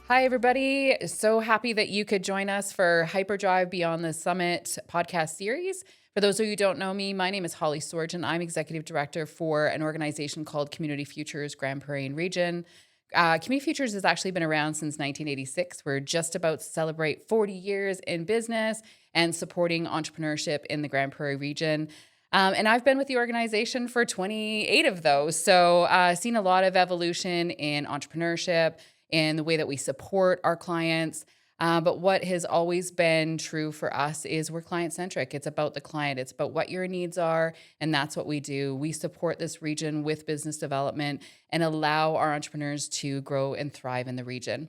Hi, everybody. So happy that you could join us for Hyperdrive Beyond the Summit podcast series. For those of you who don't know me, my name is Holly Sorgen. I'm executive director for an organization called Futures Grande Prairie Region. Community Futures has actually been around since 1986. We're just about to celebrate 40 years in business and supporting entrepreneurship in the Grande Prairie region. And I've been with the organization for 28 of those. So seen a lot of evolution in entrepreneurship, in the way that we support our clients. But what has always been true for us is we're client-centric. It's about the client. It's about what your needs are, and that's what we do. We support this region with business development and allow our entrepreneurs to grow and thrive in the region.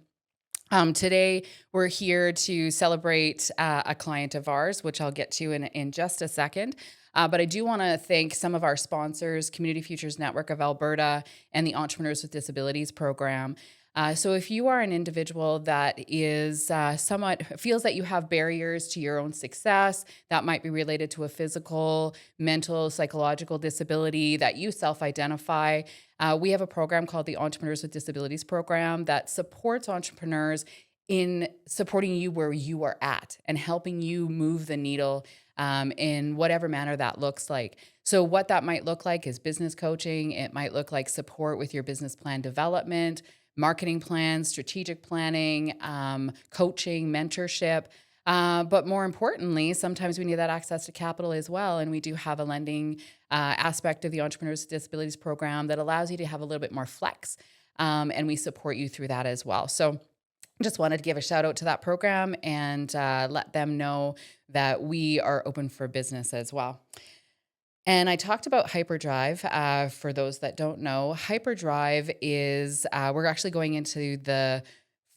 Today, we're here to celebrate a client of ours, which I'll get to in just a second. But I do want to thank some of our sponsors, Community Futures Network of Alberta and the Entrepreneurs with Disabilities program. So if you are an individual that is somewhat feels that you have barriers to your own success, that might be related to a physical, mental, psychological disability that you self-identify, we have a program called the Entrepreneurs with Disabilities program that supports entrepreneurs in supporting you where you are at and helping you move the needle in whatever manner that looks like. So what that might look like is business coaching. It might look like support with your business plan development, marketing plans, strategic planning, coaching, mentorship. But more importantly, sometimes we need that access to capital as well. And we do have a lending aspect of the Entrepreneurs with Disabilities program that allows you to have a little bit more flex. And we support you through that as well. So just wanted to give a shout out to that program and let them know that we are open for business as well. And I talked about Hyperdrive. For those that don't know, Hyperdrive is, we're actually going into the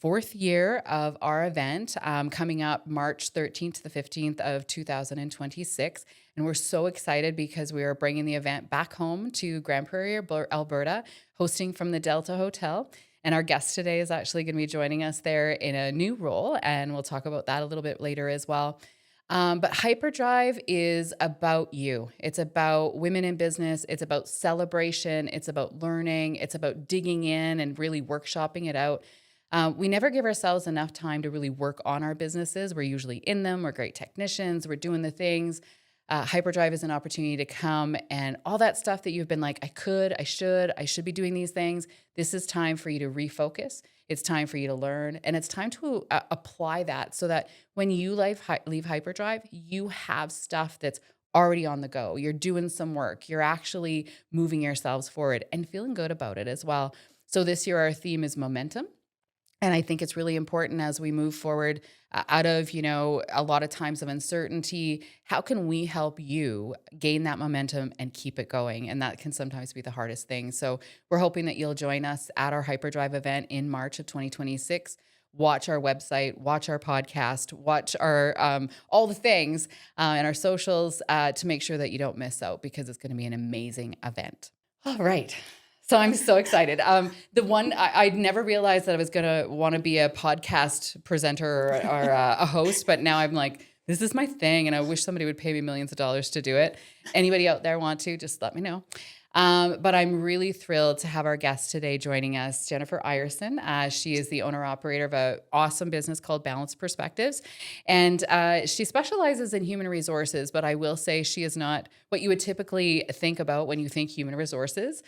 4th year of our event, coming up March 13th to the 15th of 2026. And we're so excited because we are bringing the event back home to Grande Prairie, Alberta, hosting from the Delta Hotel. And our guest today is actually going to be joining us there in a new role. And we'll talk about that a little bit later as well. But Hyperdrive is about you. It's about women in business. It's about celebration. It's about learning. It's about digging in and really workshopping it out. We never give ourselves enough time to really work on our businesses. We're usually in them. We're great technicians. We're doing the things. Hyperdrive is an opportunity to come and all that stuff that you've been like, I should be doing these things. This is time for you to refocus. It's time for you to learn, and it's time to apply that so that when you leave Hyperdrive, you have stuff that's already on the go. You're doing some work. You're actually moving yourselves forward and feeling good about it as well. So this year, our theme is momentum. And I think it's really important as we move forward out of, a lot of times of uncertainty, how can we help you gain that momentum and keep it going? And that can sometimes be the hardest thing. So we're hoping that you'll join us at our Hyperdrive event in March of 2026. Watch our website, watch our podcast, watch our all the things and our socials to make sure that you don't miss out because it's going to be an amazing event. All right. So I'm so excited. The one I never realized that I was going to want to be a podcast presenter or a host, but now I'm like, this is my thing, and I wish somebody would pay me millions of dollars to do it. Anybody out there want to, just let me know. But I'm really thrilled to have our guest today joining us, Jennifer Ireson. She is the owner-operator of an awesome business called Balanced Perspectives. And she specializes in human resources, but I will say she is not what you would typically think about when you think human resources.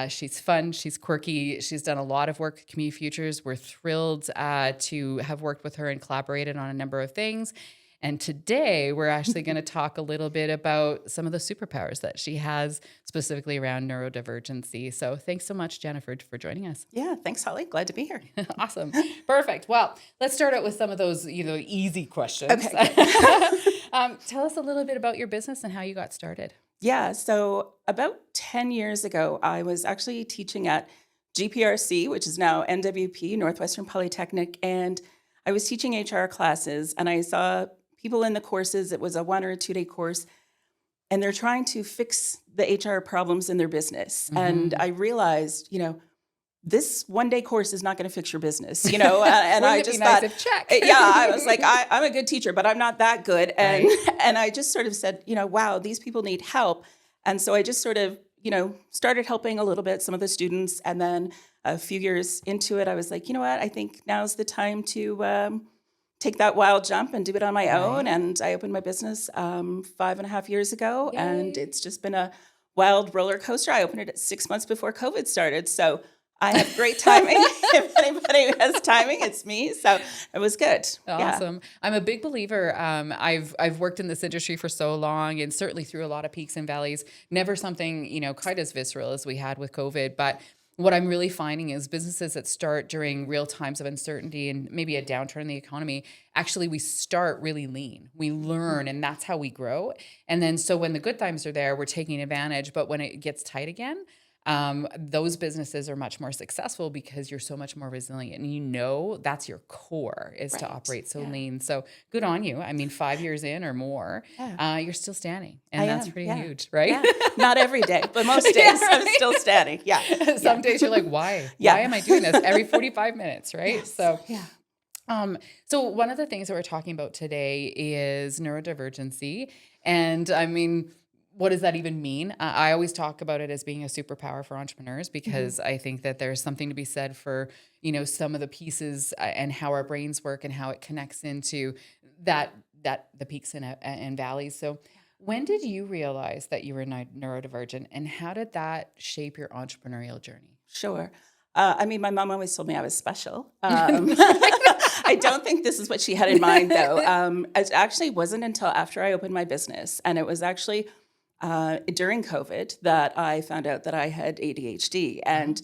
She's fun. She's quirky. She's done a lot of work with Community Futures. We're thrilled to have worked with her and collaborated on a number of things. And today we're actually going to talk a little bit about some of the superpowers that she has specifically around neurodivergency. So thanks so much, Jennifer, for joining us. Yeah, thanks, Holly. Glad to be here. Awesome. Perfect. Well, let's start out with some of those, easy questions. Okay. Tell us a little bit about your business and how you got started. Yeah, so about 10 years ago, I was actually teaching at GPRC, which is now NWP, Northwestern Polytechnic, and I was teaching HR classes, and I saw people in the courses. It was a 1 or a 2-day course, and they're trying to fix the HR problems in their business. Mm-hmm. And I realized, this 1-day course is not going to fix your business, and I just thought, check. Yeah, I was like, I'm a good teacher, but I'm not that good. And right. And I just sort of said, wow, these people need help. And so I just sort of, started helping a little bit some of the students. And then a few years into it, I was like, you know what, I think now's the time to take that wild jump and do it on my own. And I opened my business 5.5 years ago. Yay. And it's just been a wild roller coaster. I opened it at 6 months before COVID started. So I have great timing. If anybody has timing, it's me. So it was good. Awesome. Yeah. I'm a big believer. I've worked in this industry for so long, and certainly through a lot of peaks and valleys. Never something, quite as visceral as we had with COVID. But what I'm really finding is businesses that start during real times of uncertainty and maybe a downturn in the economy, actually we start really lean. We learn, and that's how we grow. And then so when the good times are there, we're taking advantage. But when it gets tight again, those businesses are much more successful because you're so much more resilient, and that's your core is to operate so lean. So good on you. I mean, 5 years in or more, you're still standing, and that's pretty huge, right? Yeah. Not every day, but most days I'm still standing. Yeah. Some days you're like, why? Why am I doing this every 45 minutes, right? Yes. So so one of the things that we're talking about today is neurodivergency, and I mean, what does that even mean? I always talk about it as being a superpower for entrepreneurs because I think that there's something to be said for, some of the pieces and how our brains work and how it connects into the peaks and valleys. So when did you realize that you were neurodivergent, and how did that shape your entrepreneurial journey? Sure. My mom always told me I was special. I don't think this is what she had in mind, though. It actually wasn't until after I opened my business, and it was actually during COVID that I found out that I had ADHD, and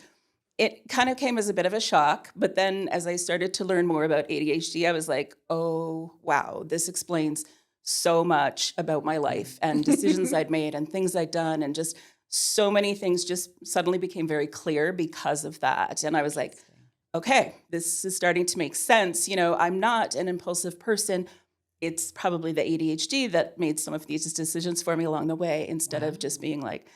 it kind of came as a bit of a shock. But then as I started to learn more about ADHD, I was like, oh, wow, this explains so much about my life and decisions I'd made and things I'd done, and just so many things just suddenly became very clear because of that. And I was like, okay, this is starting to make sense. I'm not an impulsive person. It's probably the ADHD that made some of these decisions for me along the way, instead of just being like,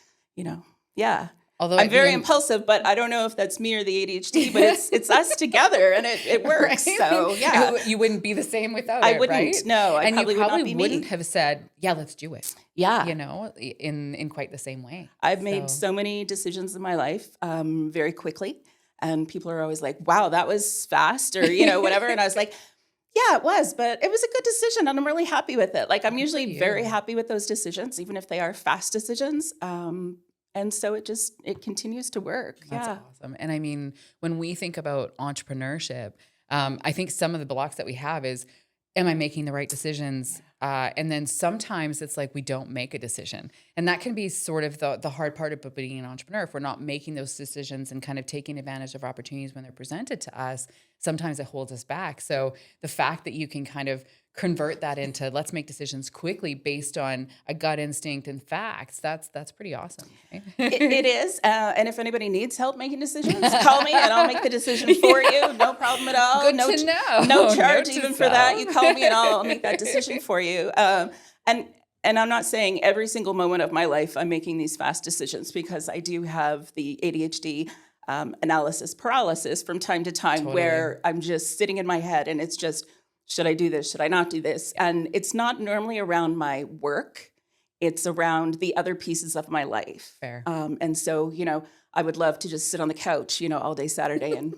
Although I'm very impulsive, but I don't know if that's me or the ADHD, but it's us together, and it works. Right? So yeah, you wouldn't be the same without it. I wouldn't. Right? No, and you probably wouldn't me. Have said, "Yeah, let's do it." Yeah, in quite the same way. I've made so many decisions in my life very quickly, and people are always like, "Wow, that was fast," or whatever, and I was like, yeah, it was, but it was a good decision, and I'm really happy with it. Like, I'm usually very happy with those decisions, even if they are fast decisions. And so it continues to work. That's awesome. And I mean, when we think about entrepreneurship, I think some of the blocks that we have is, am I making the right decisions? And then sometimes it's like we don't make a decision. And that can be sort of the hard part about being an entrepreneur. If we're not making those decisions and kind of taking advantage of opportunities when they're presented to us, sometimes it holds us back. So the fact that you can kind of convert that into let's make decisions quickly based on a gut instinct and facts, that's pretty awesome. Right? It is. And if anybody needs help making decisions, call me and I'll make the decision for you. No problem at all. Good to know. No charge even for that. You call me and I'll make that decision for you. And I'm not saying every single moment of my life I'm making these fast decisions, because I do have the ADHD analysis paralysis from time to time, where I'm just sitting in my head and it's just, should I do this? Should I not do this? And it's not normally around my work. It's around the other pieces of my life. Fair. And so, I would love to just sit on the couch, all day Saturday and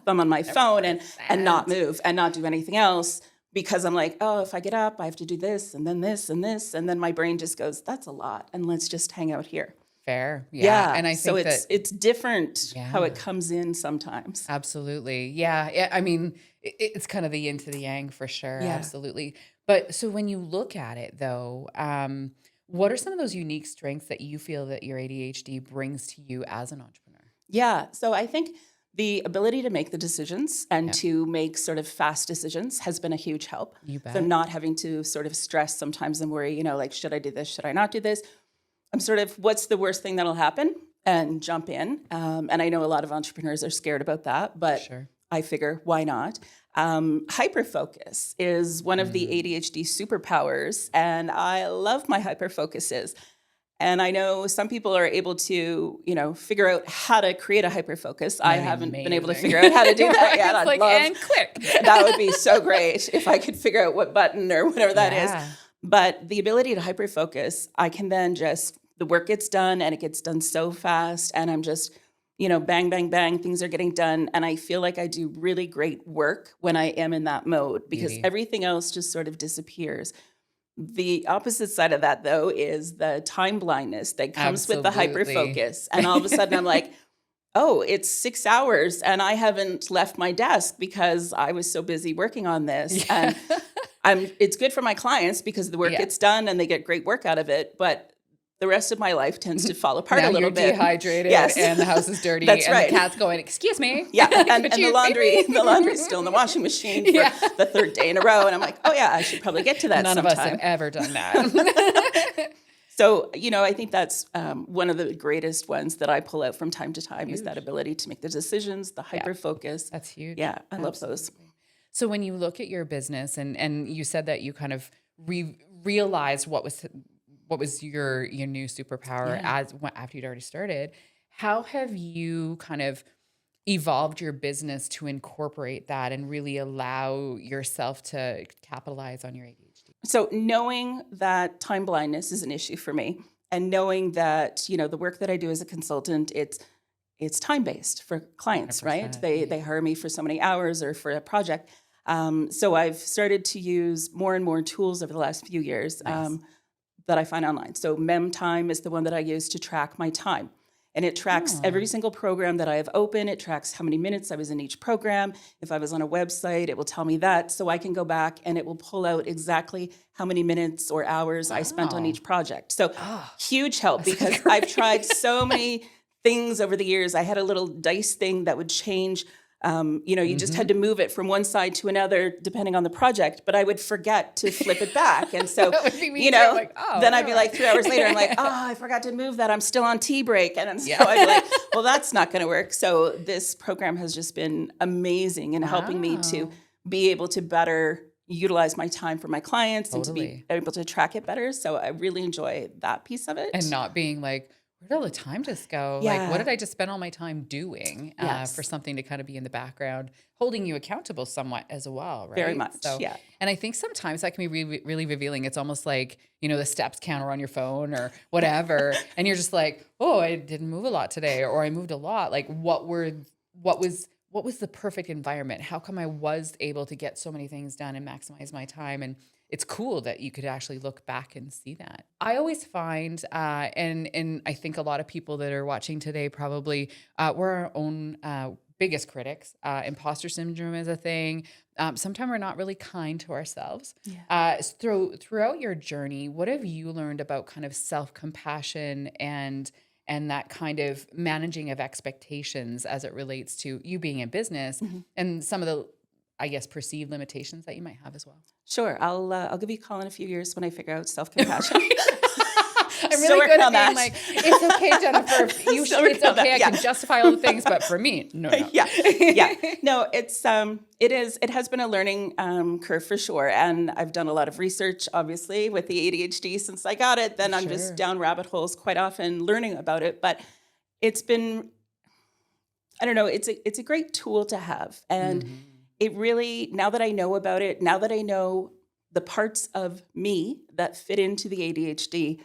thumb on my phone and not move and not do anything else, because I'm like, oh, if I get up, I have to do this and then this and this. And then my brain just goes, that's a lot. And let's just hang out here. Fair. Yeah. And I think it's different how it comes in sometimes. Absolutely. Yeah. I mean, it's kind of the yin to the yang for sure. Yeah. Absolutely. But so when you look at it though, what are some of those unique strengths that you feel that your ADHD brings to you as an entrepreneur? Yeah. So I think the ability to make the decisions and to make sort of fast decisions has been a huge help. You bet. So not having to sort of stress sometimes and worry, like, should I do this? Should I not do this? I'm sort of, what's the worst thing that'll happen? And jump in. And I know a lot of entrepreneurs are scared about that, but I figure, why not? Hyperfocus is one of the ADHD superpowers, and I love my hyperfocuses. And I know some people are able to, figure out how to create a hyperfocus. I haven't been able to figure out how to do that yet. I'd love, and click. That would be so great if I could figure out what button or whatever that is. But the ability to hyperfocus, I can then just the work gets done and it gets done so fast. And I'm just, bang, bang, bang, things are getting done. And I feel like I do really great work when I am in that mode because Beauty. everything else just sort of disappears. The opposite side of that, though, is the time blindness that comes with the Absolutely. hyperfocus. And all of a sudden I'm like, oh, it's 6 hours and I haven't left my desk because I was so busy working on this. Yeah. And it's good for my clients because the work Yeah. gets done and they get great work out of it. But the rest of my life tends to fall apart Now a little you're bit. dehydrated Yes. and the house is dirty That's and right. the cat's going, excuse me. Yeah, and Could the you- laundry's still in the washing machine for Yeah. the third day in a row. And I'm like, oh yeah, I should probably get to that None sometime. of us have ever done that. So, I think that's one of the greatest ones that I pull out from time to time is that ability to make the decisions, the hyper focus. That's huge. Yeah, I love those. Absolutely. So when you look at your business and you said that you kind of realized what was your new superpower after you'd already started, how have you kind of evolved your business to incorporate that and really allow yourself to capitalize on your ADHD? So knowing that time blindness is an issue for me and knowing that, the work that I do as a consultant, it's time-based for clients, right? 100%, They hire me for so many hours or for a project. So I've started to use more and more tools over the last few years Nice. that I find online. So MemTime is the one that I use to track my time. And it tracks every single program that I have open. It tracks how many minutes I was in each program. If I was on a website, it will tell me that. So I can go back and it will pull out exactly how many minutes or hours I spent on Wow. each project. So huge help because I've tried so many things over the years. I had a little dice thing that would change. You just had to move it from one side to another depending on the project, but I would forget to flip it back. And so, That would be me too. I'm like, then I'd be no. like 3 hours later, I'm like, I forgot to move that. I'm still on tea break. And so Yeah. I'd be like, well, that's not going to work. So this program has just been amazing in helping me to Wow. be able to better utilize my time for my clients and to be Totally. able to track it better. So I really enjoy that piece of it. And not being like, where'd all the time just go? Yeah. Like, what did I just spend all my time doing Yes. for something to kind of be in the background, holding you accountable somewhat as well, right? Very much, yeah. And I think sometimes that can be really revealing. It's almost like, the steps counter on your phone or whatever. And you're just like, oh, I didn't move a lot today, or I moved a lot. Like, what was the perfect environment? How come I was able to get so many things done and maximize my time? And it's cool that you could actually look back and see that. I always find, and I think a lot of people that are watching today probably we're our own biggest critics. Imposter syndrome is a thing. Sometimes we're not really kind to ourselves. Yeah. Throughout your journey, what have you learned about kind of self-compassion and that kind of managing of expectations as it relates to you being in business and some of the, I guess, perceived limitations that you might have as well? Sure. I'll give you a call in a few years when I figure out self-compassion. I'm Still really good working at on being that. like, it's okay, Jennifer. Still It's working on that, okay. I yeah. can justify all the things, but for me, no. Yeah. No, it has been a learning curve for sure. And I've done a lot of research, obviously, with the ADHD since I got it. Then I'm Sure. just down rabbit holes quite often learning about it. But it's been, I don't know, it's a great tool to have. And it really, now that I know about it, now that I know the parts of me that fit into the ADHD,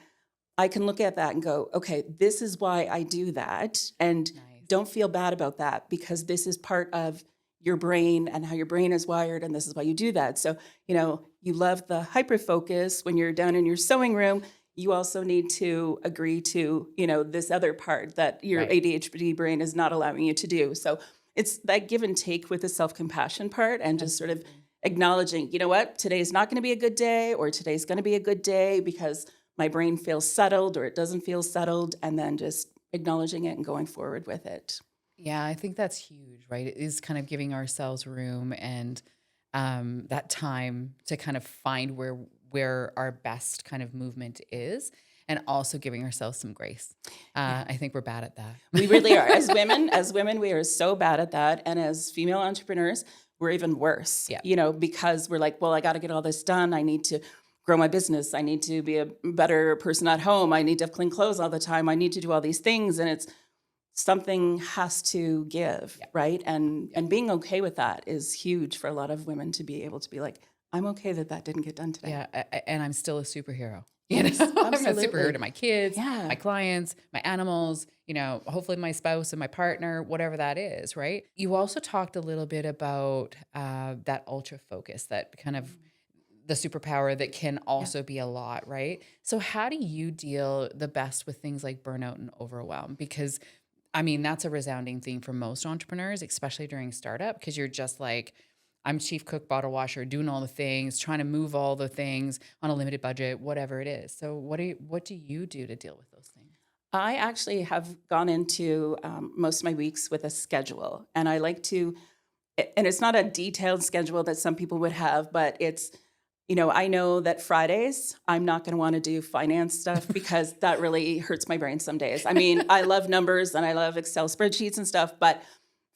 I can look at that and go, okay, this is why I do that. And Nice. don't feel bad about that because this is part of your brain and how your brain is wired. And this is why you do that. So, you love the hyperfocus when you're down in your sewing room. You also need to agree to, this other part that your Right. ADHD brain is not allowing you to do. So it's that give and take with the self-compassion part and just sort of acknowledging, you know what, today's not going to be a good day or today's going to be a good day because my brain feels settled or it doesn't feel settled, and then just acknowledging it and going forward with it. Yeah, I think that's huge, right? It is kind of giving ourselves room and that time to kind of find where our best kind of movement is, and also giving ourselves some grace. I think we're bad at that. We really are. As women, we are so bad at that. And as female entrepreneurs, we're even worse, Yeah. because we're like, well, I got to get all this done. I need to grow my business. I need to be a better person at home. I need to have clean clothes all the time. I need to do all these things. And it's something has to give, right? And being okay with that is huge for a lot of women to be able to be like, I'm okay that didn't get done today. Yeah, and I'm still a superhero. You know, Yes, I'm a absolutely. superhero to my kids, Yeah. my clients, my animals, hopefully my spouse and my partner, whatever that is, right? You also talked a little bit about that ultra focus, that kind of the superpower that can Yeah. also be a lot, right? So how do you deal the best with things like burnout and overwhelm? Because I mean, that's a resounding theme for most entrepreneurs, especially during startup, because you're just like, I'm chief cook, bottle washer, doing all the things, trying to move all the things on a limited budget, whatever it is. So what do you do to deal with those things? I actually have gone into most of my weeks with a schedule, and I like to, and it's not a detailed schedule that some people would have, but it's, I know that Fridays, I'm not going to want to do finance stuff because that really hurts my brain some days. I mean, I love numbers and I love Excel spreadsheets and stuff, but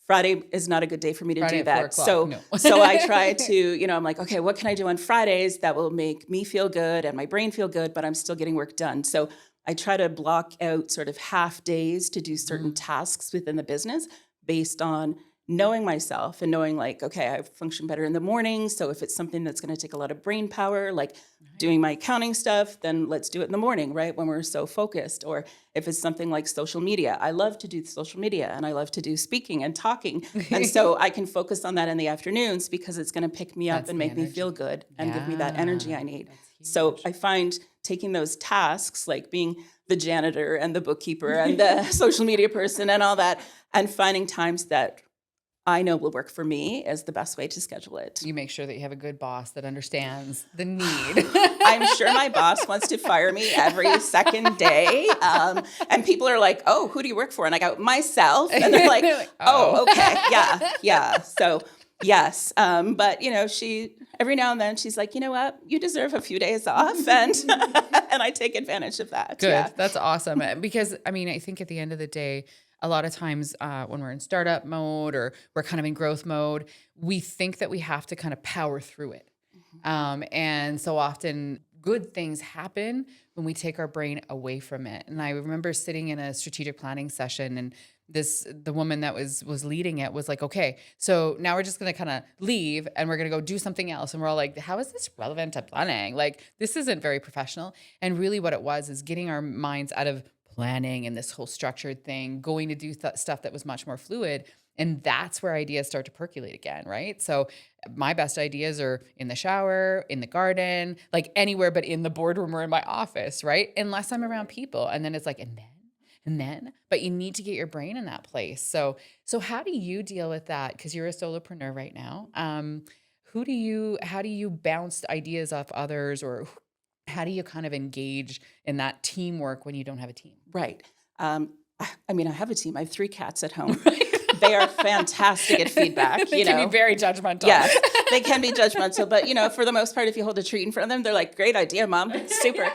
Friday is not a good day for me to Friday do at 4 that. o'clock, So, no. so I try to, I'm like, okay, what can I do on Fridays that will make me feel good and my brain feel good, but I'm still getting work done. So I try to block out sort of half days to do certain tasks within the business based on knowing myself and knowing like, okay, I function better in the morning. So if it's something that's going to take a lot of brain power, like doing my accounting stuff, then let's do it in the morning, right? When we're so focused. Or if it's something like social media, I love to do social media and I love to do speaking and talking. And so I can focus on that in the afternoons because it's going to pick me up That's and the make me feel energy. good and give me that energy I Yeah, need. that's So huge. I find taking those tasks, like being the janitor and the bookkeeper and the social media person and all that, and finding times that I know will work for me is the best way to schedule it. You make sure that you have a good boss that understands the need. I'm sure my boss wants to fire me every second day. And people are like, oh, who do you work for? And I go, myself. And they're like, oh, okay. Yeah. Yeah. So yes. But she, every now and then she's like, you know what? You deserve a few days off. And, and I take advantage of that. Good. Yeah. That's awesome. Because I mean, I think at the end of the day, a lot of times when we're in startup mode or we're kind of in growth mode, we think that we have to kind of power through it. And so often good things happen when we take our brain away from it. And I remember sitting in a strategic planning session and the woman that was leading it was like, okay, so now we're just going to kind of leave and we're going to go do something else. And we're all like, how is this relevant to planning? Like, this isn't very professional. And really what it was is getting our minds out of planning and this whole structured thing, going to do stuff that was much more fluid. And that's where ideas start to percolate again, right? So my best ideas are in the shower, in the garden, like anywhere but in the boardroom or in my office, right? Unless I'm around people. And then it's like, and then, but you need to get your brain in that place. So how do you deal with that? Because you're a solopreneur right now. How do you bounce ideas off others, or how do you kind of engage in that teamwork when you don't have a team? Right. I mean, I have a team. I have 3 cats at home. They are fantastic at feedback. They can be very judgmental. Yes, they can be judgmental, but for the most part, if you hold a treat in front of them, they're like, "Great idea, Mom, super."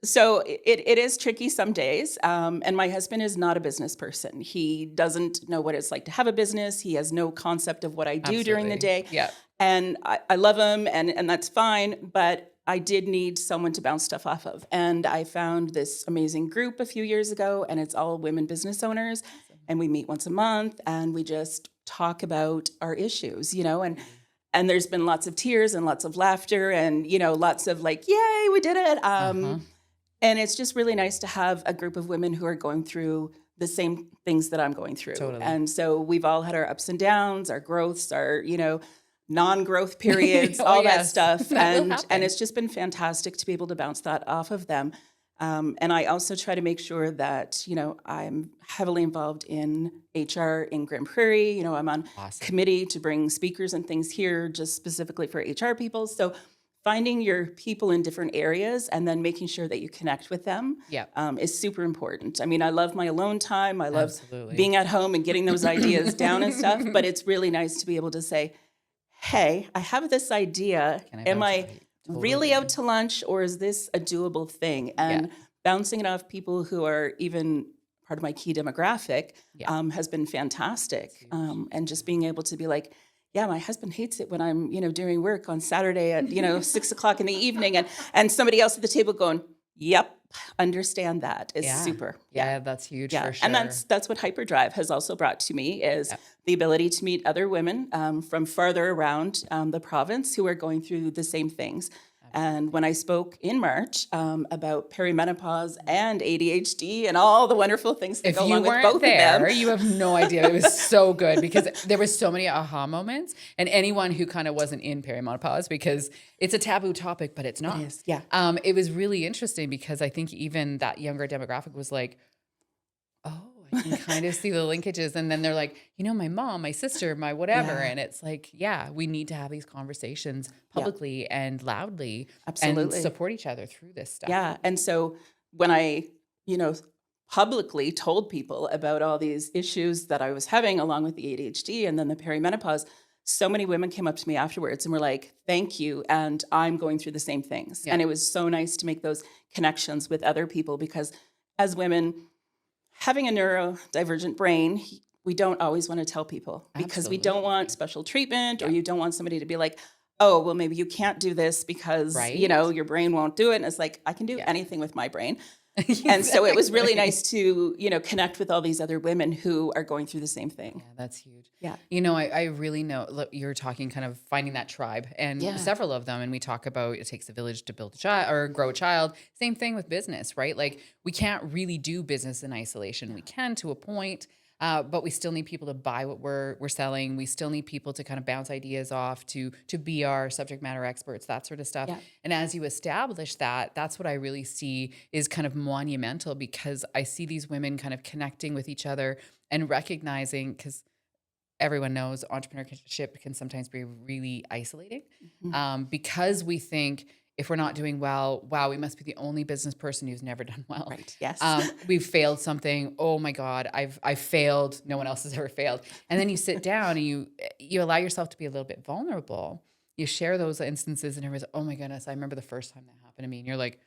So it is tricky some days. And my husband is not a business person. He doesn't know what it's like to have a business. He has no concept of what I do during the day. Yeah. And I love him, and that's fine. But I did need someone to bounce stuff off of. And I found this amazing group a few years ago, and it's all women business owners. And we meet once a month and we just talk about our issues, and there's been lots of tears and lots of laughter and, lots of like, yay, we did it. And it's just really nice to have a group of women who are going through the same things that I'm going through. Totally. And so we've all had our ups and downs, our growths, our, non-growth periods, all that stuff. And it's just been fantastic to be able to bounce that off of them. And I also try to make sure that, I'm heavily involved in HR in Grande Prairie. I'm on committee to bring speakers and things here just specifically for HR people. So finding your people in different areas and then making sure that you connect with them is super important. I mean, I love my alone time. I love being at home and getting those ideas down and stuff. But it's really nice to be able to say, hey, I have this idea. Am I really out to lunch, or is this a doable thing? And bouncing it off people who are even part of my key demographic has been fantastic. And just being able to be like, yeah, my husband hates it when I'm, doing work on Saturday at, 6 o'clock in the evening and somebody else at the table going, yep, understand that is super. Yeah, that's huge for sure. And that's what Hyperdrive has also brought to me is the ability to meet other women from farther around the province who are going through the same things. And when I spoke in March about perimenopause and ADHD and all the wonderful things that If go you along with weren't both of there, them. you have no idea. It was so good because there was so many aha moments. And anyone who kind of wasn't in perimenopause, because it's a taboo topic, but it's not. It is, yeah. It was really interesting because I think even that younger demographic was like, oh, I can kind of see the linkages. And then they're like, my mom, my sister, my whatever. Yeah. And it's like, yeah, we need to have these conversations publicly and loudly Absolutely. and support each other through this stuff. Yeah. And so when I, publicly told people about all these issues that I was having along with the ADHD and then the perimenopause, so many women came up to me afterwards and were like, thank you. And I'm going through the same things. Yeah. And it was so nice to make those connections with other people because as women, having a neurodivergent brain, we don't always want to tell people because we don't want special treatment or you don't want somebody to be like, oh, well, maybe you can't do this because, your brain won't do it. And it's like, I can do anything with my brain. And so it was really nice to, connect with all these other women who are going through the same thing. Yeah, that's huge. Yeah. I really know, look, you're talking kind of finding that tribe and several of them. And we talk about it takes a village to build a child or grow a child. Same thing with business, right? Like we can't really do business in isolation. We can to a point, but we still need people to buy what we're selling. We still need people to kind of bounce ideas off, to be our subject matter experts, that sort of stuff. Yeah. And as you establish that, that's what I really see is kind of monumental because I see these women kind of connecting with each other and recognizing, because everyone knows entrepreneurship can sometimes be really isolating because we think if we're not doing well, wow, we must be the only business person who's never done well. Right. Yes. We've failed something. Oh my God, I've failed. No one else has ever failed. And then you sit down and you allow yourself to be a little bit vulnerable. You share those instances and everyone's, oh my goodness, I remember the first time that happened to me. And you're like,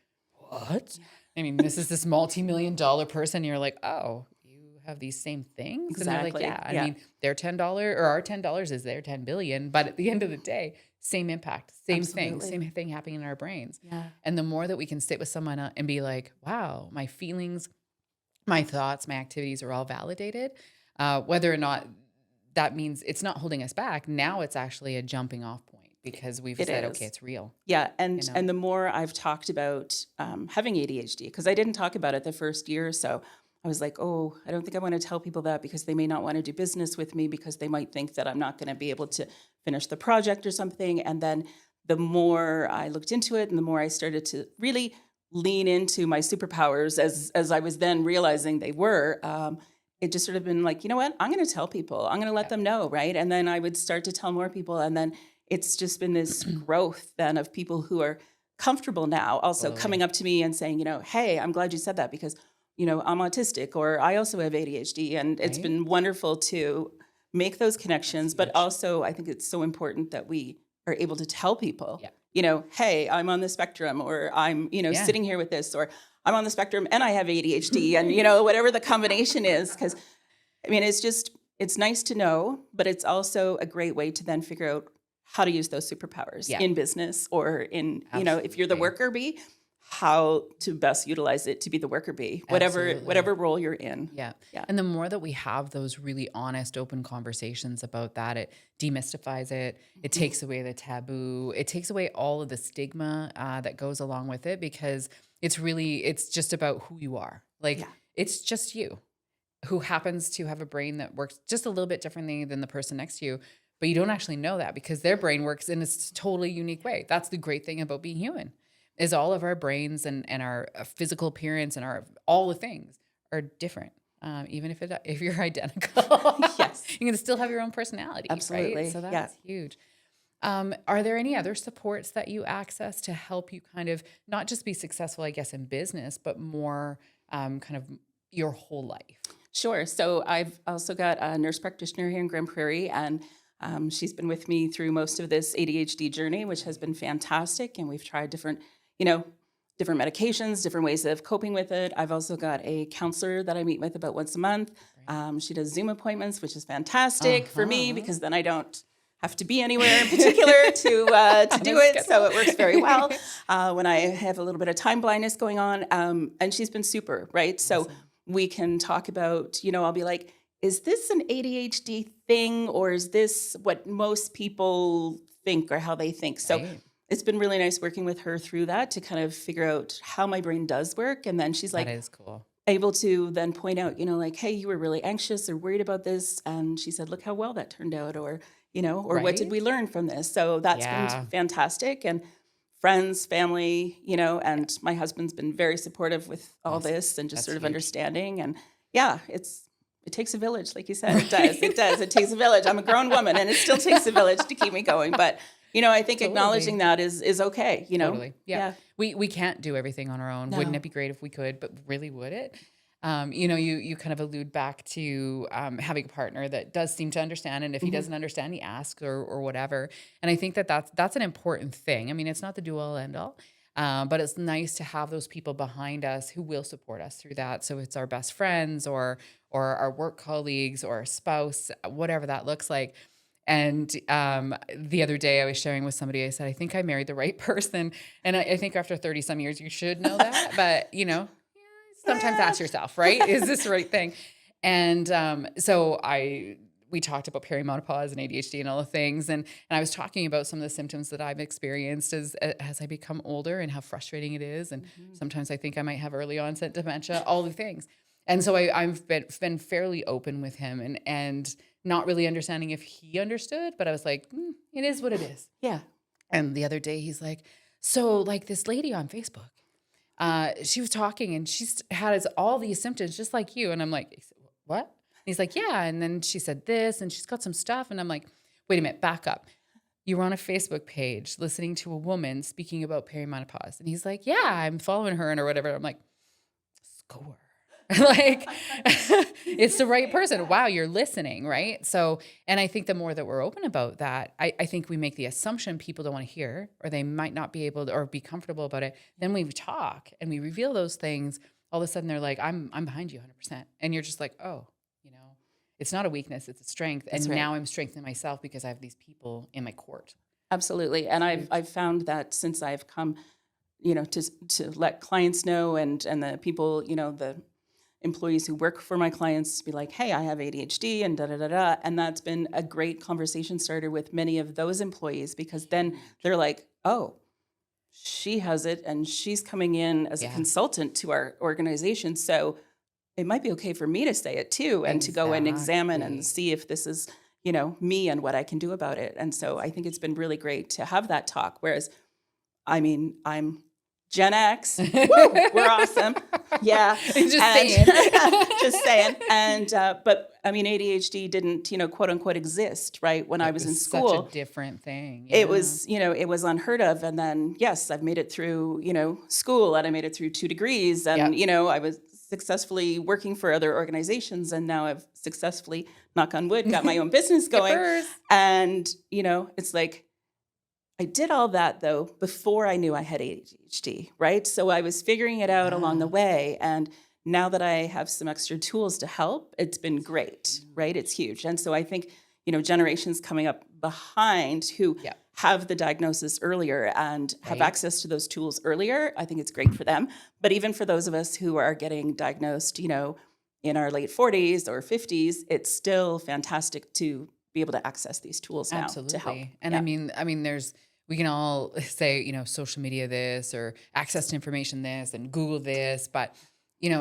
what? I mean, this is this multi-million-dollar person. And you're like, oh, you have these same things? Exactly. And they're like, yeah. I mean, their $10 or our $10 is their 10 billion. But at the end of the day, same impact, same thing happening in our brains. Yeah. And the more that we can sit with someone and be like, wow, my feelings, my thoughts, my activities are all validated, whether or not that means it's not holding us back. Now it's actually a jumping off point because we've said, okay, it's real. Yeah. And the more I've talked about having ADHD, because I didn't talk about it the first year or so, I was like, oh, I don't think I want to tell people that because they may not want to do business with me because they might think that I'm not going to be able to finish the project or something. And then the more I looked into it and the more I started to really lean into my superpowers as I was then realizing they were, it just sort of been like, you know what, I'm going to tell people, I'm going to let them know, right? And then I would start to tell more people. And then it's just been this growth then of people who are comfortable now also coming up to me and saying, hey, I'm glad you said that because I'm autistic or I also have ADHD. And it's been wonderful to make those connections. But also I think it's so important that we are able to tell people, hey, I'm on the spectrum or I'm, sitting here with this or I'm on the spectrum and I have ADHD and, whatever the combination is. Because, I mean, it's nice to know, but it's also a great way to then figure out how to use those superpowers in business or in, if you're the worker bee, how to best utilize it to be the worker bee, whatever role you're in. Yeah. And the more that we have those really honest, open conversations about that, it demystifies it. It takes away the taboo. It takes away all of the stigma that goes along with it because it's just about who you are. It's just you who happens to have a brain that works just a little bit differently than the person next to you. But you don't actually know that because their brain works in a totally unique way. That's the great thing about being human. Is all of our brains and our physical appearance and all the things are different, even if you're identical. Yes, you can still have your own personality. Absolutely, right? So that's huge. Are there any other supports that you access to help you kind of not just be successful, I guess, in business, but more kind of your whole life? Sure. So I've also got a nurse practitioner here in Grande Prairie, and she's been with me through most of this ADHD journey, which has been fantastic. And we've tried different medications, different ways of coping with it. I've also got a counselor that I meet with about once a month. She does Zoom appointments, which is fantastic for me because then I don't have to be anywhere in particular to do it. So it works very well when I have a little bit of time blindness going on. And she's been super, right? So we can talk about, I'll be like, is this an ADHD thing or is this what most people think or how they think? So it's been really nice working with her through that to kind of figure out how my brain does work. And then she's That like is cool. able to then point out, like, hey, you were really anxious or worried about this. And she said, look how well that turned out, or, or what did Right? we learn from this? So that's been Yeah. fantastic. And friends, family, and my husband's been very supportive with all Awesome. this and just That's sort of huge. understanding. And yeah, it takes a village, like you said. It does. It does. It takes a village. I'm a grown woman, and it still takes a village to keep me going. But I think acknowledging Totally. that is okay. Totally. Yeah. Yeah. We can't do everything on our own. Wouldn't No. it be great if we could, but really would it? You kind of allude back to having a partner that does seem to understand, and if he Mhm. doesn't understand, he asks or whatever. And I think that's an important thing. I mean, it's not the do all end all, but it's nice to have those people behind us who will support us through that. So it's our best friends or our work colleagues or our spouse, whatever that looks like. And the other day I was sharing with somebody, I said, I think I married the right person. And I think after 30 some years, you should know that. But, sometimes ask yourself, right? Is this the right thing? And we talked about perimenopause and ADHD and all the things. And I was talking about some of the symptoms that I've experienced as I become older and how frustrating it is. And sometimes I think I might have early onset dementia, all the things. And so I've been fairly open with him and not really understanding if he understood, but I was like, it is what it is. Yeah. And the other day he's like, so like this lady on Facebook, she was talking and she's had all these symptoms just like you. And I'm like, what? And he's like, yeah. And then she said this and she's got some stuff. And I'm like, wait a minute, back up. You were on a Facebook page listening to a woman speaking about perimenopause. And he's like, yeah, I'm following her or whatever. I'm like, score. Like it's the right person. Wow, you're listening, right? So, and I think the more that we're open about that, I think we make the assumption people don't want to hear, or they might not be able to, or be comfortable about it. Then we talk and we reveal those things. All of a sudden they're like, I'm behind you 100%. And you're just like, oh, it's not a weakness, it's a strength. That's and right. now I'm strengthening myself because I have these people in my court. Absolutely. And I've found that since I've come, to let clients know and the people, the employees who work for my clients be like, hey, I have ADHD and da da da da. And that's been a great conversation starter with many of those employees, because then they're like, oh, she has it and she's coming in as a consultant to our organization. So it might be okay for me to say it too, and to go and examine and see if this is, me and what I can do about it. And so I think it's been really great to have that talk. Whereas, I'm Gen X. Woo, we're awesome. Yeah. Just saying. Just saying. And, but I mean, ADHD didn't, quote unquote exist, right? When I was in school. Such a different thing. It was, it was unheard of. And then, yes, I've made it through, school, and I made it through 2 degrees, and, I was successfully working for other organizations. And now I've successfully, knock on wood, got my own business going. And, it's like, I did all that, though, before I knew I had ADHD, right? So I was figuring it out along the way. And now that I have some extra tools to help, it's been great, right? It's huge. And so I think, generations coming up behind who have the diagnosis earlier and have access to those tools earlier, I think it's great for them. But even for those of us who are getting diagnosed, in our late 40s or 50s, it's still fantastic to be able to access these tools now to help. And I mean, we can all say, social media this or access to information this and Google this, but,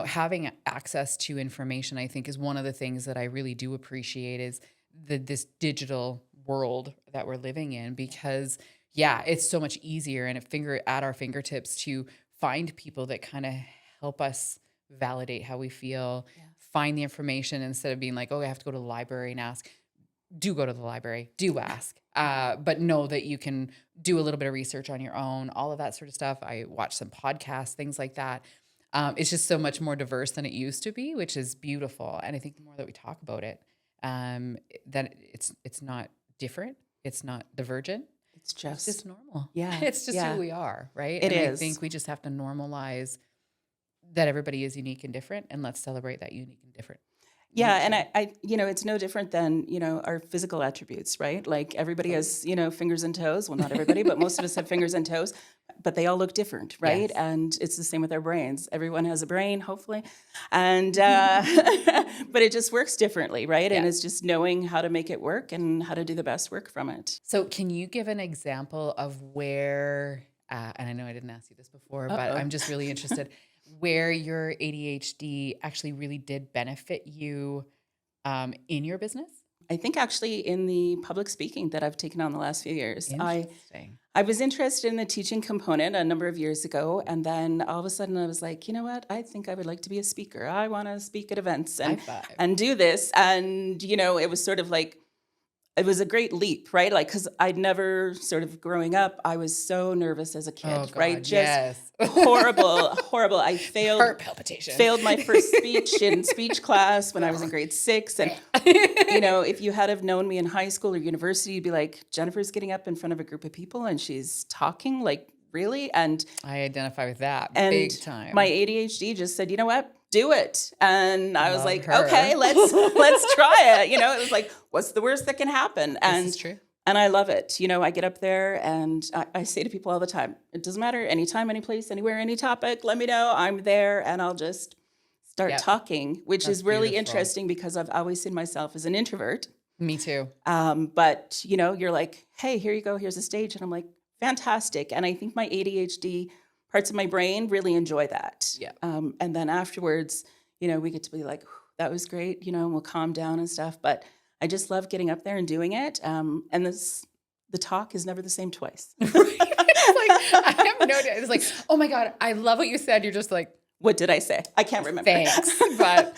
having access to information, I think, is one of the things that I really do appreciate is this digital world that we're living in, because, it's so much easier and at our fingertips to find people that kind of help us validate how we feel, find the information instead of being like, oh, I have to go to the library and ask. Do go to the library, do ask, but know that you can do a little bit of research on your own, all of that sort of stuff. I watch some podcasts, things like that. It's just so much more diverse than it used to be, which is beautiful. And I think the more that we talk about it, that it's not different. It's not divergent. It's just normal. Yeah. It's just who we are, right? It is. is. I think we just have to normalize that everybody is unique and different, and let's celebrate that unique and different. Yeah. And I, it's no different than, our physical attributes, right? Like everybody has, fingers and toes. Well, not everybody, but most of us have fingers and toes, but they all look different, right? Yes. And it's the same with our brains. Everyone has a brain, hopefully. And, but it just works differently, right? And it's just knowing how to make it work and how to do the best work from it. So can you give an example of where, and I know I didn't ask you this before, but I'm just really interested, where your ADHD actually really did benefit you in your business? I think actually in the public speaking that I've taken on the last few years. Interesting. I was interested in the teaching component a number of years ago. And then all of a sudden I was like, you know what? I think I would like to be a speaker. I want to speak at events and do this. And, it was sort of like, it was a great leap, right? Like, because I'd never sort of growing up, I was so nervous as a kid, Oh, God, right? Just yes. horrible. I failed. Heart palpitation. Failed my first speech in speech class when I was in grade 6. And, if you had have known me in high school or university, you'd be like, Jennifer's getting up in front of a group of people and she's talking, like, really? And I identify with that and big time. my ADHD just said, you know what? Do it. And I was like, her. okay, let's try it. It was like, what's the worst that can happen? And This is true. And I love it. I get up there and I say to people all the time, it doesn't matter, anytime, any place, anywhere, any topic, let me know. I'm there and I'll just start talking, which is really interesting because I've always seen myself as an introvert. Me too. But, you're like, hey, here you go. Here's a stage. And I'm like, fantastic. And I think my ADHD parts of my brain really enjoy that. Yeah. And then afterwards, we get to be like, that was great, and we'll calm down and stuff. But I just love getting up there and doing it. And the talk is never the same twice. It's like, I have no idea. It's like, oh my God, I love what you said. You're just like, what did I say? I can't remember. Thanks. But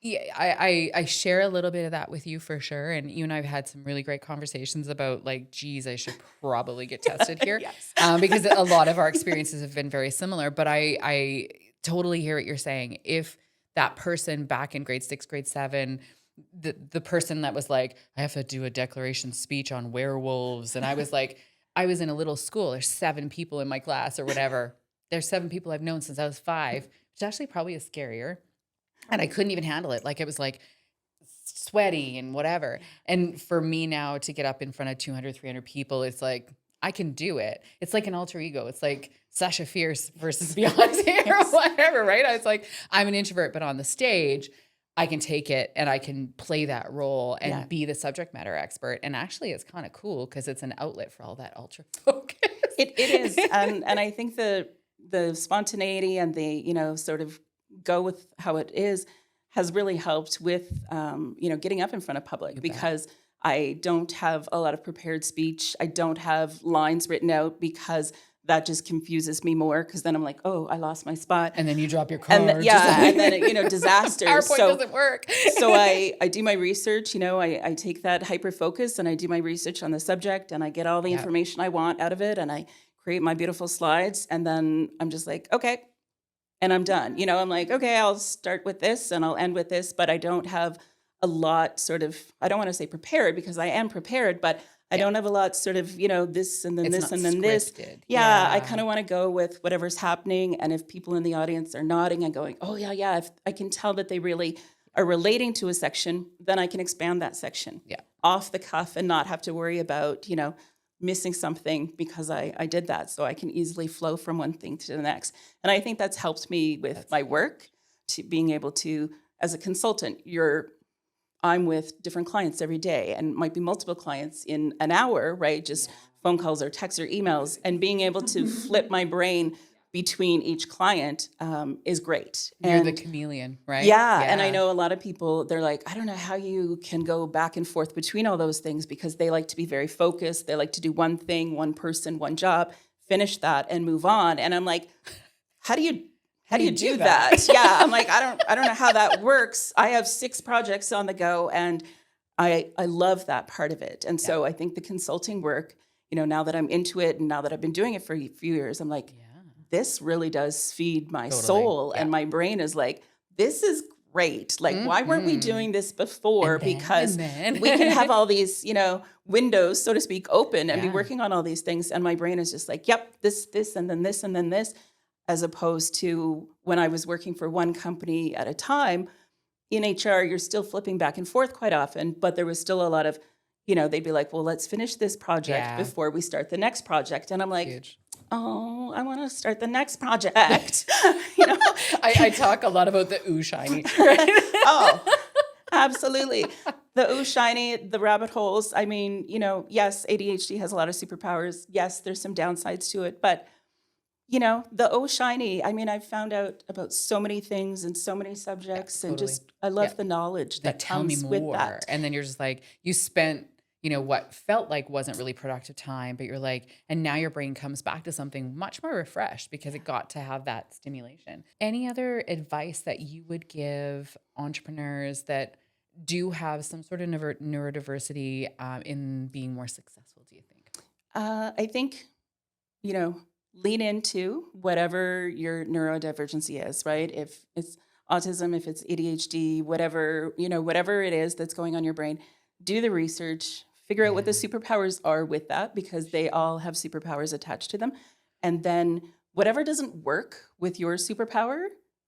yeah, I share a little bit of that with you for sure. And you and I have had some really great conversations about like, geez, I should probably get tested here. Yes. Because a lot of our experiences have been very similar. But I totally hear what you're saying. If that person back in grade 6, grade 7, the person that was like, I have to do a declaration speech on werewolves. And I was like, I was in a little school. There's 7 people in my class or whatever. There's 7 people I've known since I was 5, which actually probably is scarier. And I couldn't even handle it. Like it was like sweaty and whatever. And for me now to get up in front of 200, 300 people, it's like, I can do it. It's like an alter ego. It's like Sasha Fierce versus Beyonce or whatever, right? It's like, I'm an introvert, but on the stage, I can take it and I can play that role and be the subject matter expert. And actually it's kind of cool because it's an outlet for all that ultra focus. It is. And I think the spontaneity and the, sort of go with how it is has really helped with, getting up in front of public because I don't have a lot of prepared speech. I don't have lines written out because that just confuses me more because then I'm like, oh, I lost my spot. And then you drop your card. And then, disaster. PowerPoint doesn't work. So I do my research, I take that hyperfocus and I do my research on the subject and I get all the information I want out of it and I create my beautiful slides. And then I'm just like, okay. And I'm done. I'm like, okay, I'll start with this and I'll end with this, but I don't have a lot sort of, I don't want to say prepared because I am prepared, but I don't have a lot sort of, this and then It's this not and then scripted. this. Yeah, I kind of want to go with whatever's happening. And if people in the audience are nodding and going, oh, yeah, if I can tell that they really are relating to a section, then I can expand that section off the cuff and not have to worry about, missing something because I did that. So I can easily flow from one thing to the next. And I think that's helped me with my work, to being able to, as a consultant, I'm with different clients every day and might be multiple clients in an hour, right? Just phone calls or texts or emails, and being able to flip my brain between each client is great. You're the chameleon, right? Yeah. And I know a lot of people, they're like, I don't know how you can go back and forth between all those things because they like to be very focused. They like to do one thing, one person, one job, finish that and move on. And I'm like, how do you do that? Yeah. I'm like, I don't know how that works. I have 6 projects on the go and I love that part of it. And so I think the consulting work, now that I'm into it and now that I've been doing it for a few years, I'm like, this really does feed my soul. And my brain is like, this is great. Like, why weren't we doing this before? Because we can have all these, windows, so to speak, open and be working on all these things. And my brain is just like, yep, this, and then this, and then this. As opposed to when I was working for one company at a time, in HR, you're still flipping back and forth quite often, but there was still a lot of, they'd be like, well, let's finish this project Yeah. before we start the next project. And I'm like, Huge. oh, I want to start the next project. I talk a lot about the ooh shiny. Oh, absolutely. The ooh shiny, the rabbit holes. I mean, yes, ADHD has a lot of superpowers. Yes, there's some downsides to it, but the oh shiny, I mean, I've found out about so many things and so many subjects, and totally. just I love the knowledge that Tell me comes more. with that. And then you're just like, you spent, what felt like wasn't really productive time, but you're like, and now your brain comes back to something much more refreshed because it got to have that stimulation. Any other advice that you would give entrepreneurs that do have some sort of neurodiversity in being more successful, do you think? I think, lean into whatever your neurodivergency is, right? If it's autism, if it's ADHD, whatever, whatever it is that's going on in your brain, do the research, figure out what the superpowers are with that, because they all have superpowers attached to them. And then whatever doesn't work with your superpower,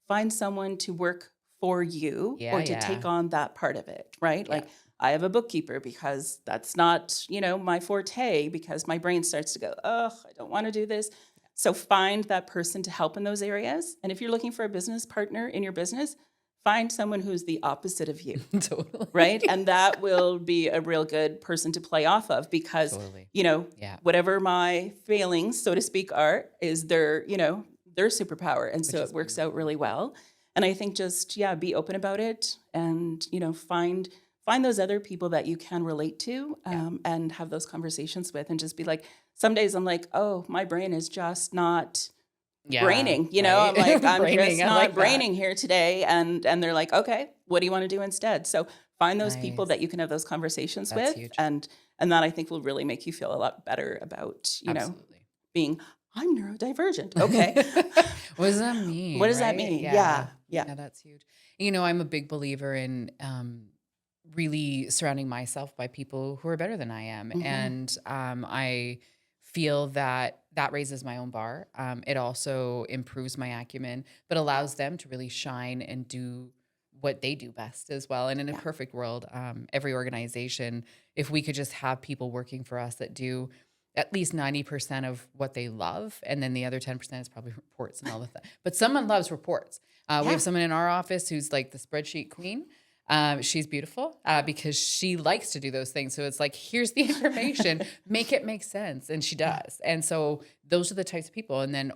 find someone to work for you or to take on that part of it, right? Like, I have a bookkeeper because that's not, my forte, because my brain starts to go, oh, I don't want to do this. So find that person to help in those areas. And if you're looking for a business partner in your business, find someone who's the opposite of you. Totally. Right? And that will be a real good person to play off of, because, whatever my failings, so to speak, is their superpower. And so it works out really well. And I think just, be open about it, and, find those other people that you can relate to, and have those conversations with, and just be like, some days I'm like, oh, my brain is just not braining, right? I'm like, I'm Braining, just I not like that. braining here today. And they're like, okay, what do you want to do instead? So find those people Nice. that you can have those conversations That's with. huge. And that, I think, will really make you feel a lot better about, Absolutely. being, I'm neurodivergent. Okay. What does that mean? What does that right? mean? Yeah, Yeah. that's huge. I'm a big believer in really surrounding myself by people who are better than I am. Mhm. And I feel that raises my own bar. It also improves my acumen, but allows them to really shine and do what they do best as well. And in a perfect world, every organization, if we could just have people working for us that do at least 90% of what they love, and then the other 10% is probably reports and all of that. But someone loves reports. We have someone in our office who's like the spreadsheet queen. She's beautiful because she likes to do those things. So it's like, here's the information, make it make sense. And she does. And so those are the types of people. And then,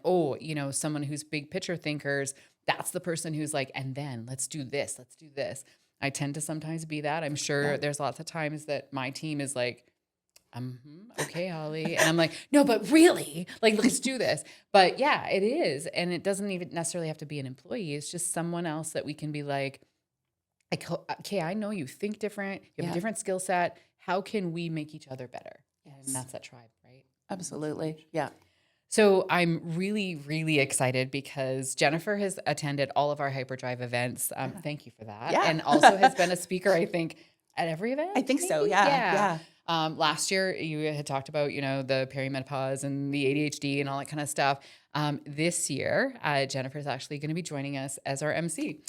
someone who's big picture thinkers, that's the person who's like, and then let's do this, let's do this. I tend to sometimes be that. I'm sure there's lots of times that my team is like, okay, Holly. And I'm like, no, but really, like, let's do this. But yeah, it is. And it doesn't even necessarily have to be an employee. It's just someone else that we can be like, okay, I know you think different. You have a different skill set. How can we make each other better? And that's that tribe, right? Absolutely. Yeah. So I'm really, really excited because Jennifer has attended all of our Hyperdrive events. Thank you for that. Yeah. And also has been a speaker, I think, at every event. I think so. Yeah. Last year, you had talked about, the perimenopause and the ADHD and all that kind of stuff. This year, Jennifer is actually going to be joining us as our MC,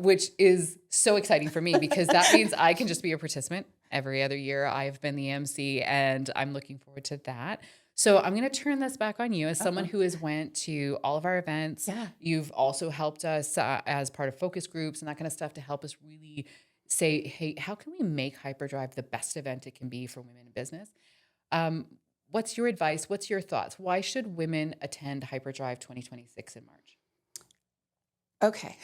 which is so exciting for me because that means I can just be a participant. Every other year, I've been the MC, and I'm looking forward to that. So I'm going to turn this back on you as someone who has went to all of our events. Yeah. You've also helped us as part of focus groups and that kind of stuff to help us really say, hey, how can we make Hyperdrive the best event it can be for women in business? What's your advice? What's your thoughts? Why should women attend Hyperdrive 2026 in March? Okay.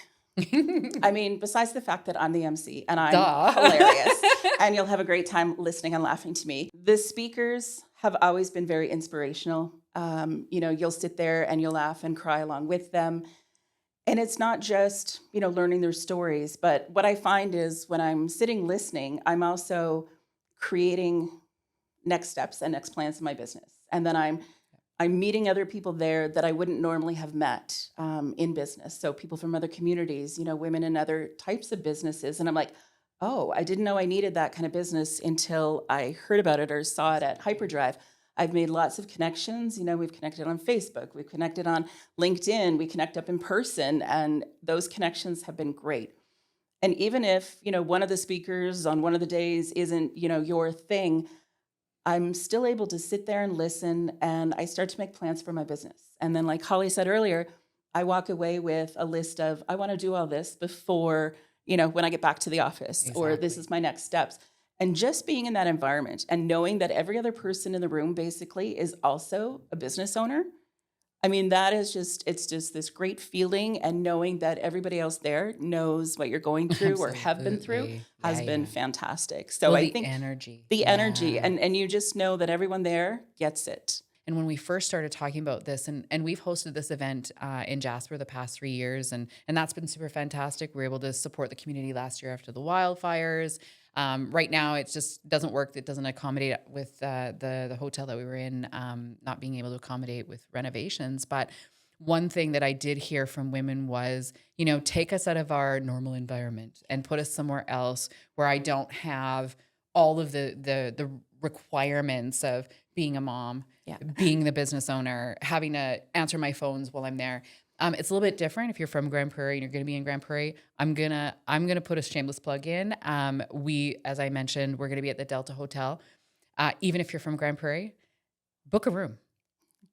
I mean, besides the fact that I'm the MC and I'm hilarious and you'll have a great time listening and laughing to me, the speakers have always been very inspirational. You'll sit there and you'll laugh and cry along with them. And it's not just, learning their stories, but what I find is when I'm sitting listening, I'm also creating next steps and next plans in my business. And then I'm meeting other people there that I wouldn't normally have met in business. So people from other communities, women in other types of businesses. And I'm like, oh, I didn't know I needed that kind of business until I heard about it or saw it at Hyperdrive. I've made lots of connections. We've connected on Facebook, we've connected on LinkedIn, we connect up in person, and those connections have been great. And even if, one of the speakers on one of the days isn't, your thing, I'm still able to sit there and listen, and I start to make plans for my business. And then, like Holly said earlier, I walk away with a list of, I want to do all this before, when I get back to the office, or this Exactly. is my next steps. And just being in that environment and knowing that every other person in the room basically is also a business owner. I mean, it's just this great feeling, and knowing that everybody else there knows what you're going through or have been through Absolutely. Yeah, has been yeah. fantastic. So Well, I the think energy. the energy, Yeah. and you just know that everyone there gets it. And when we first started talking about this, and we've hosted this event in Jasper the past 3 years, and that's been super fantastic. We were able to support the community last year after the wildfires. Right now, it just doesn't work. It doesn't accommodate with the hotel that we were in, not being able to accommodate with renovations. But one thing that I did hear from women was, take us out of our normal environment and put us somewhere else where I don't have all of the requirements of being a mom, Yeah. being the business owner, having to answer my phones while I'm there. It's a little bit different if you're from Grande Prairie and you're going to be in Grande Prairie. I'm gonna put a shameless plug in. As I mentioned, we're going to be at the Delta Hotel. Even if you're from Grande Prairie, book a room.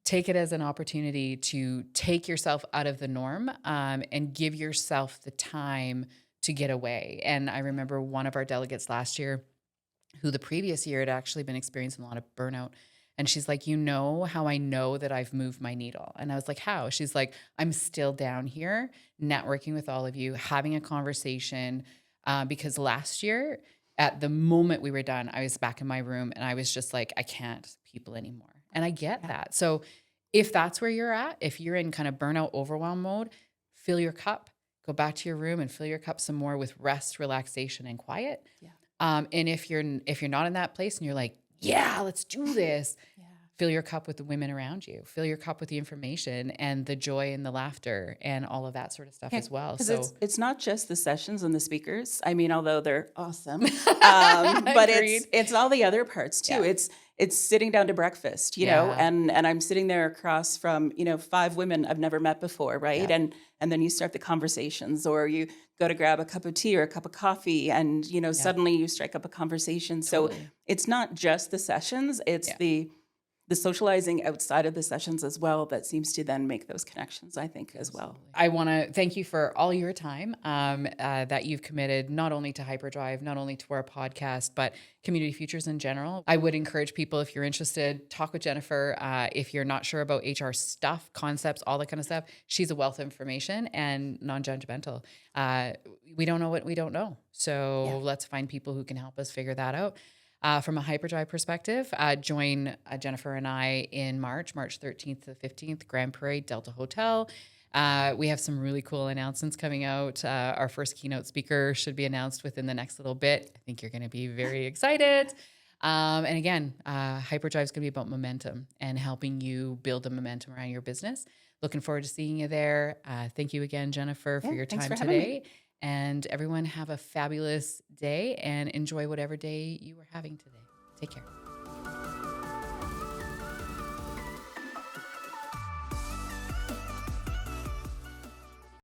Take it as an opportunity to take yourself out of the norm, and give yourself the time to get away. And I remember one of our delegates last year, who the previous year had actually been experiencing a lot of burnout. And she's like, how I know that I've moved my needle? And I was like, how? She's like, I'm still down here networking with all of you, having a conversation. Because last year, at the moment we were done, I was back in my room and I was just like, I can't people anymore. And I get Yeah. that. So if that's where you're at, if you're in kind of burnout overwhelm mode, fill your cup, go back to your room and fill your cup some more with rest, relaxation, and quiet. Yeah. And if you're not in that place and you're like, yeah, let's do this, Yeah. fill your cup with the women around you, fill your cup with the information and the joy and the laughter and all of that sort of stuff as well. Because So it's not just the sessions and the speakers. I mean, although they're awesome, but agreed. it's all the other parts too. Yeah. It's sitting down to breakfast, Yeah. and I'm sitting there across from 5 women I've never met before, right? Yeah. And then you start the conversations, or you go to grab a cup of tea or a cup of coffee, and suddenly you strike up a conversation. So Totally. it's not just the sessions; it's Yeah. the socializing outside of the sessions as well that seems to then make those connections, I think, as well. I want to thank you for all your time that you've committed, not only to Hyperdrive, not only to our podcast, but Community Futures in general. I would encourage people, if you're interested, talk with Jennifer. If you're not sure about HR stuff, concepts, all that kind of stuff, she's a wealth of information and non-judgmental. We don't know what we don't know. So let's find people who can help us figure that out. From a Hyperdrive perspective, join Jennifer and I in March 13th to the 15th, Grande Prairie Delta Hotel. We have some really cool announcements coming out. Our first keynote speaker should be announced within the next little bit. I think you're going to be very excited. And again, Hyperdrive is going to be about momentum and helping you build the momentum around your business. Looking forward to seeing you there. Thank you again, Jennifer, for your Thanks time for having today. me. And everyone have a fabulous day and enjoy whatever day you are having today. Take care.